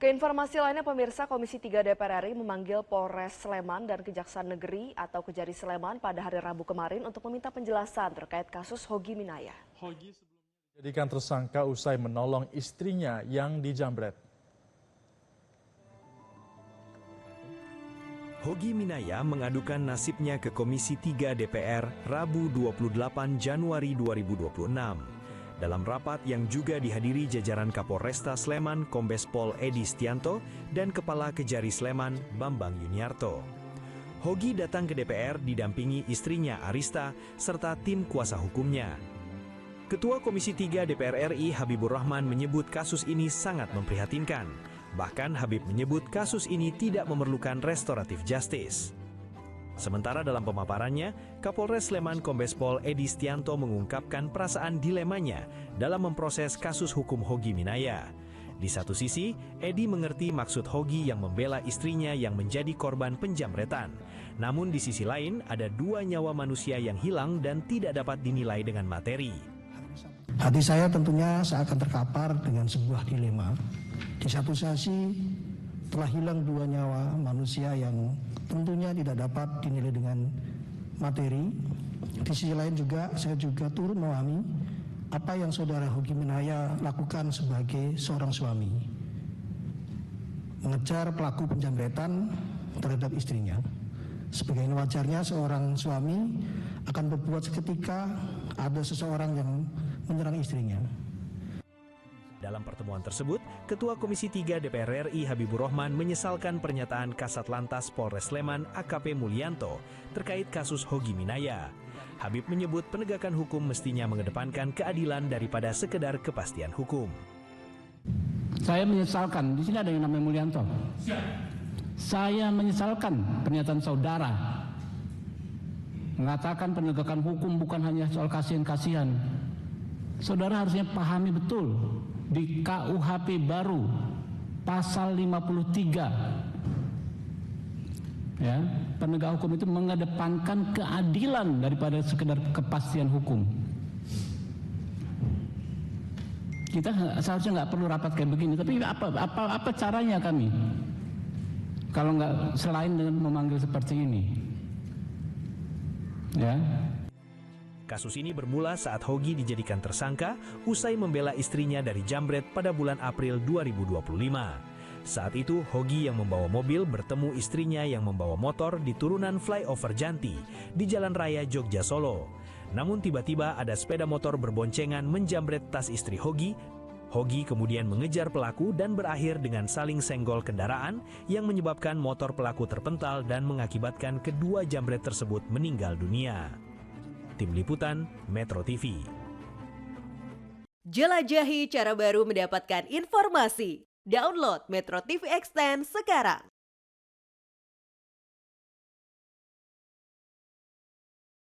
Keinformasi lainnya pemirsa, Komisi 3 DPR RI memanggil Polres Sleman dan Kejaksaan Negeri atau Kejari Sleman pada hari Rabu kemarin untuk meminta penjelasan terkait kasus Hogi Minaya. Hogi sebelumnya dijadikan tersangka usai menolong istrinya yang dijambret. Hogi Minaya mengadukan nasibnya ke Komisi 3 DPR Rabu 28 Januari 2026. Dalam rapat yang juga dihadiri jajaran Kapolresta Sleman Kombes Pol Edi Stianto dan Kepala Kejari Sleman Bambang Yuniarto. Hogi datang ke DPR didampingi istrinya Arista serta tim kuasa hukumnya. Ketua Komisi 3 DPR RI Habibur Rahman menyebut kasus ini sangat memprihatinkan. Bahkan Habib menyebut kasus ini tidak memerlukan restoratif justice. Sementara dalam pemaparannya, Kapolres Sleman Kombes Pol Edi Stianto mengungkapkan perasaan dilemanya dalam memproses kasus hukum Hogi Minaya. Di satu sisi, Edi mengerti maksud Hogi yang membela istrinya yang menjadi korban penjamretan. Namun di sisi lain, ada dua nyawa manusia yang hilang dan tidak dapat dinilai dengan materi. Hati saya tentunya seakan terkapar dengan sebuah dilema. Di satu sisi telah hilang dua nyawa manusia yang tentunya tidak dapat dinilai dengan materi. Di sisi lain juga saya juga turut memahami apa yang saudara Hogi Minaya lakukan sebagai seorang suami. Mengejar pelaku penjamretan terhadap istrinya. Sebagaimana wajarnya seorang suami akan berbuat seketika ada seseorang yang menyerang istrinya. Dalam pertemuan tersebut, Ketua Komisi 3 DPR RI Habibur Rahman menyesalkan pernyataan Kasat Lantas Polres Sleman AKP Mulyanto terkait kasus Hogi Minaya. Habib menyebut penegakan hukum mestinya mengedepankan keadilan daripada sekedar kepastian hukum. Saya menyesalkan, di sini ada yang namanya Mulyanto. Saya menyesalkan pernyataan saudara mengatakan penegakan hukum bukan hanya soal kasihan-kasihan. Saudara harusnya pahami betul di KUHP baru pasal 53 ya, penegak hukum itu mengedepankan keadilan daripada sekedar kepastian hukum. Kita seharusnya nggak perlu rapat kayak begini, tapi apa caranya kami kalau nggak selain dengan memanggil seperti ini ya. Kasus ini bermula saat Hogi dijadikan tersangka usai membela istrinya dari jambret pada bulan April 2025. Saat itu, Hogi yang membawa mobil bertemu istrinya yang membawa motor di turunan flyover Janti di Jalan Raya Jogja Solo. Namun tiba-tiba ada sepeda motor berboncengan menjambret tas istri Hogi. Hogi kemudian mengejar pelaku dan berakhir dengan saling senggol kendaraan yang menyebabkan motor pelaku terpental dan mengakibatkan kedua jambret tersebut meninggal dunia. Tim Liputan Metro TV. Jelajahi cara baru mendapatkan informasi. Download Metro TV Extend sekarang.